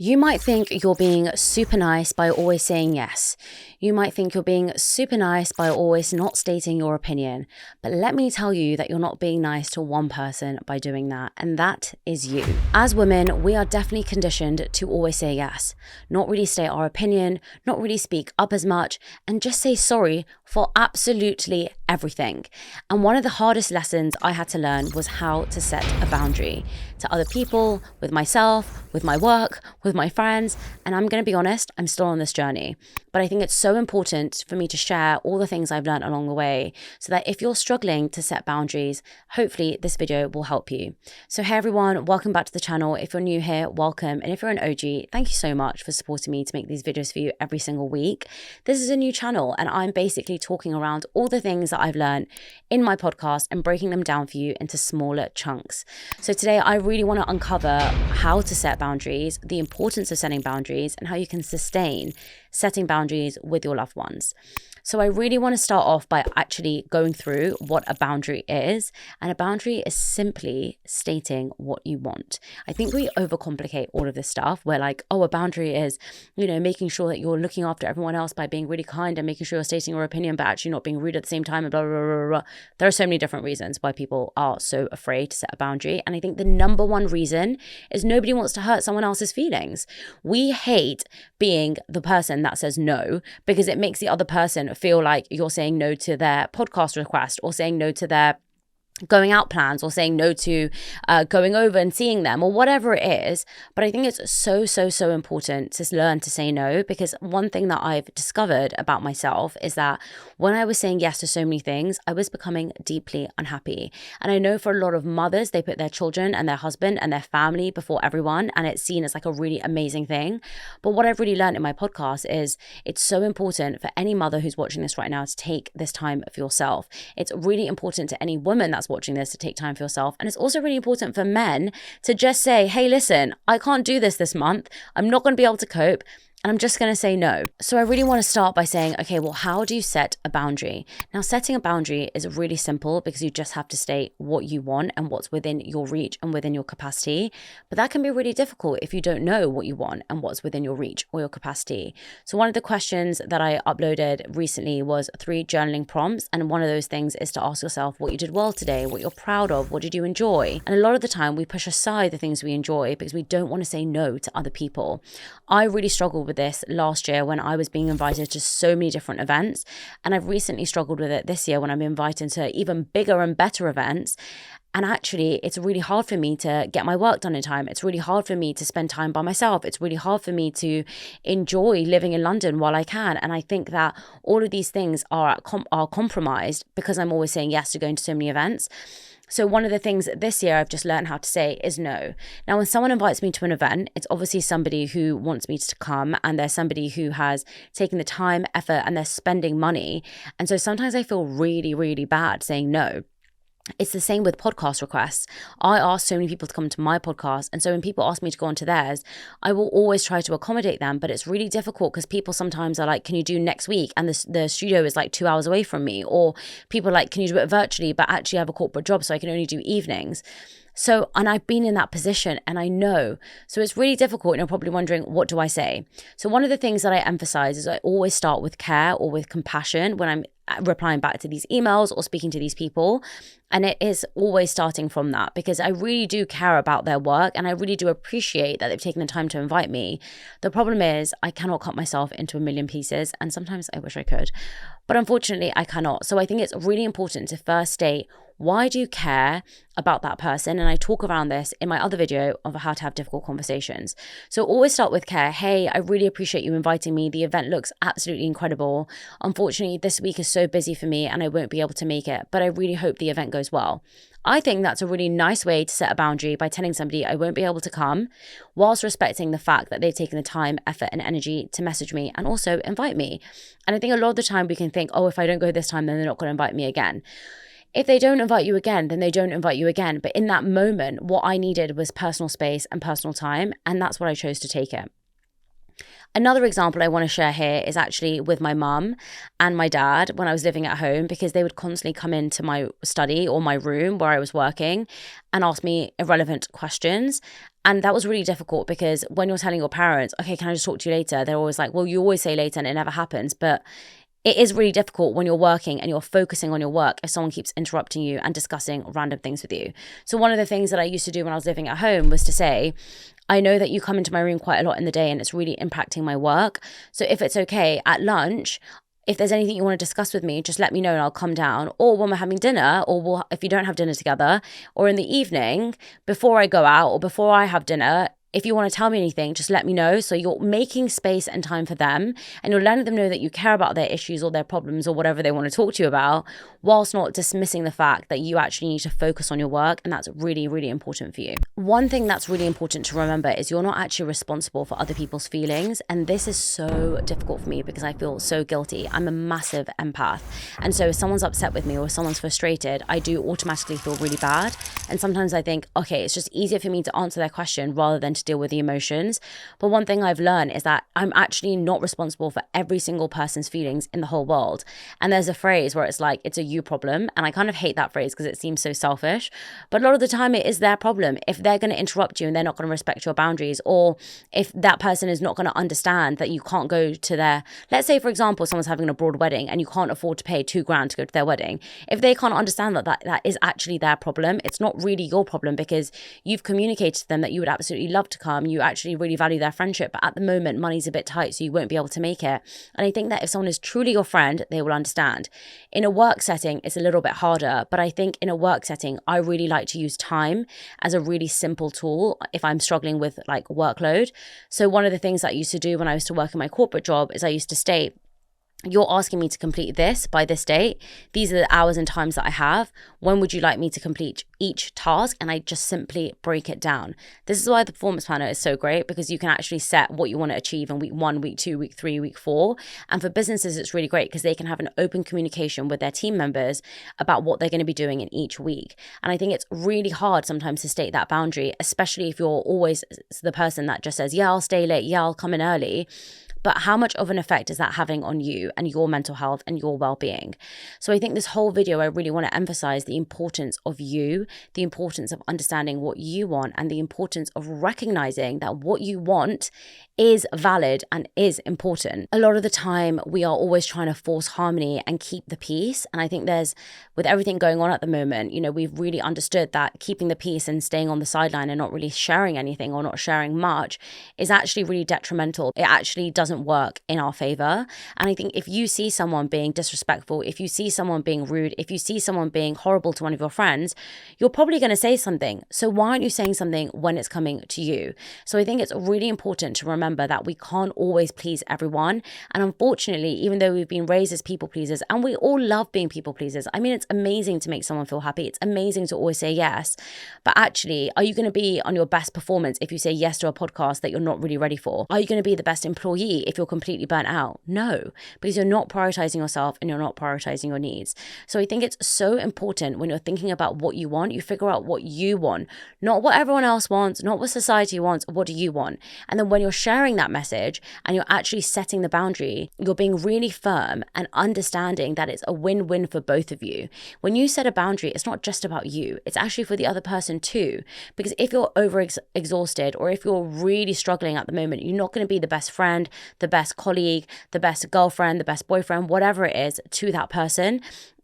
You might think you're being super nice by always saying yes. You might think you're being super nice by always not stating your opinion. But let me tell you that you're not being nice to one person by doing that, and that is you. As women, we are definitely conditioned to always say yes, not really state our opinion, not really speak up as much, and just say sorry for absolutely everything. And one of the hardest lessons I had to learn was how to set a boundary to other people, with myself, with my work, with my friends. And I'm going to be honest, I'm still on this journey. But I think it's so important for me to share all the things I've learned along the way so that if you're struggling to set boundaries, hopefully this video will help you. So hey everyone, welcome back to the channel. If you're new here, welcome. And if you're an OG, thank you so much for supporting me to make these videos for you every single week. This is a new channel and I'm basically talking around all the things that I've learned in my podcast and breaking them down for you into smaller chunks. So today I really want to uncover how to set boundaries, the importance of setting boundaries, and how you can sustain setting boundaries with your loved ones. So I really want to start off by actually going through what a boundary is. And a boundary is simply stating what you want. I think we overcomplicate all of this stuff. We're like, oh, a boundary is, making sure that you're looking after everyone else by being really kind and making sure you're stating your opinion, but actually not being rude at the same time and blah, blah, blah, blah, blah. There are so many different reasons why people are so afraid to set a boundary. And I think the number one reason is nobody wants to hurt someone else's feelings. We hate being the person that says no because it makes the other person feel like you're saying no to their podcast request or saying no to their going out plans or saying no to going over and seeing them or whatever it is. But I think it's so important to learn to say no, because one thing that I've discovered about myself is that when I was saying yes to so many things, I was becoming deeply unhappy. And I know for a lot of mothers, they put their children and their husband and their family before everyone, and it's seen as like a really amazing thing. But what I've really learned in my podcast is it's so important for any mother who's watching this right now to take this time for yourself. It's really important to any woman that's watching this to take time for yourself. And it's also really important for men to just say, hey, listen, I can't do this month. I'm not going to be able to cope. And I'm just going to say no. So I really want to start by saying, okay, well, how do you set a boundary? Now, setting a boundary is really simple because you just have to state what you want and what's within your reach and within your capacity. But that can be really difficult if you don't know what you want and what's within your reach or your capacity. So one of the questions that I uploaded recently was 3 journaling prompts. And one of those things is to ask yourself what you did well today, what you're proud of, what did you enjoy? And a lot of the time we push aside the things we enjoy because we don't want to say no to other people. I really struggled with this last year when I was being invited to so many different events, and I've recently struggled with it this year when I'm invited to even bigger and better events. And actually, it's really hard for me to get my work done in time. It's really hard for me to spend time by myself. It's really hard for me to enjoy living in London while I can. And I think that all of these things are compromised because I'm always saying yes to going to so many events. So one of the things this year I've just learned how to say is no. Now, when someone invites me to an event, it's obviously somebody who wants me to come, and there's somebody who has taken the time, effort, and they're spending money. And so sometimes I feel really bad saying no. It's the same with podcast requests. I ask so many people to come to my podcast. And so when people ask me to go onto theirs, I will always try to accommodate them. But it's really difficult because people sometimes are like, can you do next week? And the studio is like 2 hours away from me. Or people are like, can you do it virtually? But actually I have a corporate job, so I can only do evenings. So, and I've been in that position and I know. So it's really difficult, and you're probably wondering, what do I say? So one of the things that I emphasize is I always start with care or with compassion when I'm replying back to these emails or speaking to these people. And it is always starting from that because I really do care about their work and I really do appreciate that they've taken the time to invite me. The problem is I cannot cut myself into a million pieces, and sometimes I wish I could, but unfortunately I cannot. So I think it's really important to first state, why do you care about that person? And I talk around this in my other video of how to have difficult conversations. So always start with care. Hey, I really appreciate you inviting me. The event looks absolutely incredible. Unfortunately, this week is so busy for me and I won't be able to make it, but I really hope the event goes well. I think that's a really nice way to set a boundary by telling somebody I won't be able to come, whilst respecting the fact that they've taken the time, effort, and energy to message me and also invite me. And I think a lot of the time we can think, oh, if I don't go this time, then they're not going to invite me again. If they don't invite you again, then they don't invite you again. But in that moment, what I needed was personal space and personal time, and that's what I chose to take it. Another example I want to share here is actually with my mum and my dad when I was living at home, because they would constantly come into my study or my room where I was working and ask me irrelevant questions. And that was really difficult because when you're telling your parents, okay, can I just talk to you later? They're always like, well, you always say later and it never happens. But it is really difficult when you're working and you're focusing on your work if someone keeps interrupting you and discussing random things with you. So one of the things that I used to do when I was living at home was to say, I know that you come into my room quite a lot in the day and it's really impacting my work. So if it's okay, at lunch, if there's anything you want to discuss with me, just let me know and I'll come down. Or when we're having dinner, or if you don't have dinner together, or in the evening, before I go out or before I have dinner, if you want to tell me anything, just let me know. So you're making space and time for them, and you're letting them know that you care about their issues or their problems or whatever they want to talk to you about, whilst not dismissing the fact that you actually need to focus on your work. And that's really, really important for you. One thing that's really important to remember is you're not actually responsible for other people's feelings. And this is so difficult for me because I feel so guilty. I'm a massive empath. And so if someone's upset with me or if someone's frustrated, I do automatically feel really bad. And sometimes I think, okay, it's just easier for me to answer their question rather than to deal with the emotions. But one thing I've learned is that I'm actually not responsible for every single person's feelings in the whole world. And there's a phrase where it's like, it's a you problem. And I kind of hate that phrase because it seems so selfish. But a lot of the time it is their problem. If they're going to interrupt you and they're not going to respect your boundaries, or if that person is not going to understand that you can't go to their, let's say for example, someone's having an abroad wedding and you can't afford to pay $2,000 to go to their wedding. If they can't understand that is actually their problem, it's not really your problem because you've communicated to them that you would absolutely love to come. You actually really value their friendship, but at the moment money's a bit tight, so you won't be able to make it. And I think that if someone is truly your friend, they will understand. In a work setting, it's a little bit harder, but I think in a work setting, I really like to use time as a really simple tool if I'm struggling with like workload. So one of the things that I used to do when I used to work in my corporate job is I used to state, you're asking me to complete this by this date. These are the hours and times that I have. When would you like me to complete each task? And I just simply break it down. This is why the performance planner is so great, because you can actually set what you want to achieve in week 1, week 2, week 3, week 4. And for businesses, it's really great because they can have an open communication with their team members about what they're going to be doing in each week. And I think it's really hard sometimes to state that boundary, especially if you're always the person that just says, yeah, I'll stay late. Yeah, I'll come in early. But how much of an effect is that having on you and your mental health and your well-being? So I think this whole video, I really want to emphasize the importance of you, the importance of understanding what you want, and the importance of recognizing that what you want is valid and is important. A lot of the time, we are always trying to force harmony and keep the peace. And I think with everything going on at the moment, we've really understood that keeping the peace and staying on the sideline and not really sharing anything or not sharing much is actually really detrimental. It actually doesn't work in our favor. And I think if you see someone being disrespectful, if you see someone being rude, if you see someone being horrible to one of your friends, you're probably going to say something. So why aren't you saying something when it's coming to you? So I think it's really important to remember that we can't always please everyone. And unfortunately, even though we've been raised as people pleasers, and we all love being people pleasers. I mean, it's amazing to make someone feel happy. It's amazing to always say yes. But actually, are you going to be on your best performance if you say yes to a podcast that you're not really ready for? Are you going to be the best employee if you're completely burnt out? No, because you're not prioritizing yourself and you're not prioritizing your needs. So I think it's so important when you're thinking about what you want, you figure out what you want, not what everyone else wants, not what society wants. What do you want? And then when you're sharing that message and you're actually setting the boundary, you're being really firm and understanding that it's a win-win for both of you. When you set a boundary, it's not just about you, it's actually for the other person too. Because if you're exhausted or if you're really struggling at the moment, you're not going to be the best friend, the best colleague, the best girlfriend, the best boyfriend, whatever it is to that person.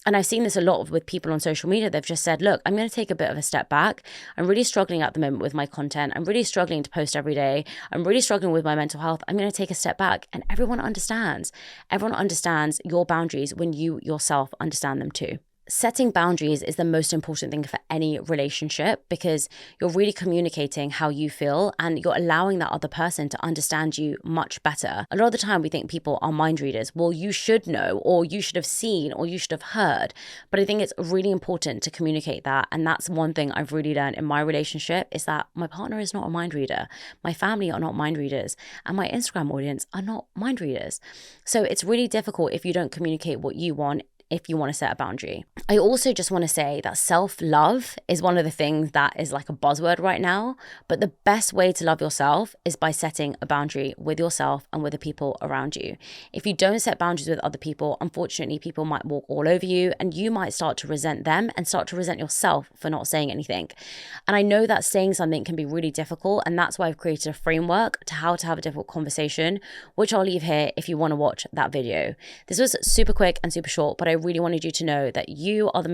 And I've seen this a lot with people on social media. They've just said, look, I'm going to take a bit of a step back. I'm really struggling at the moment with my content. I'm really struggling to post every day. I'm really struggling with my mental health. I'm going to take a step back. And everyone understands. Everyone understands your boundaries when you yourself understand them too. Setting boundaries is the most important thing for any relationship because you're really communicating how you feel and you're allowing that other person to understand you much better. A lot of the time we think people are mind readers. Well, you should know, or you should have seen, or you should have heard. But I think it's really important to communicate that. And that's one thing I've really learned in my relationship is that my partner is not a mind reader. My family are not mind readers. And my Instagram audience are not mind readers. So it's really difficult if you don't communicate what you want. if you want to set a boundary. I also just want to say that self-love is one of the things that is like a buzzword right now, but the best way to love yourself is by setting a boundary with yourself and with the people around you. If you don't set boundaries with other people, unfortunately, people might walk all over you and you might start to resent them and start to resent yourself for not saying anything. And I know that saying something can be really difficult, and that's why I've created a framework to how to have a difficult conversation, which I'll leave here if you want to watch that video. This was super quick and super short, but I really wanted you to know that you are the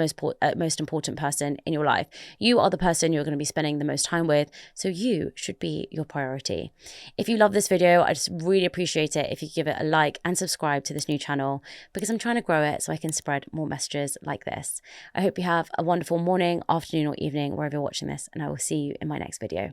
most important person in your life. You are the person you're going to be spending the most time with, so you should be your priority. If you love this video, I just really appreciate it if you give it a like and subscribe to this new channel, because I'm trying to grow it so I can spread more messages like this. I hope you have a wonderful morning, afternoon, or evening, wherever you're watching this, and I will see you in my next video.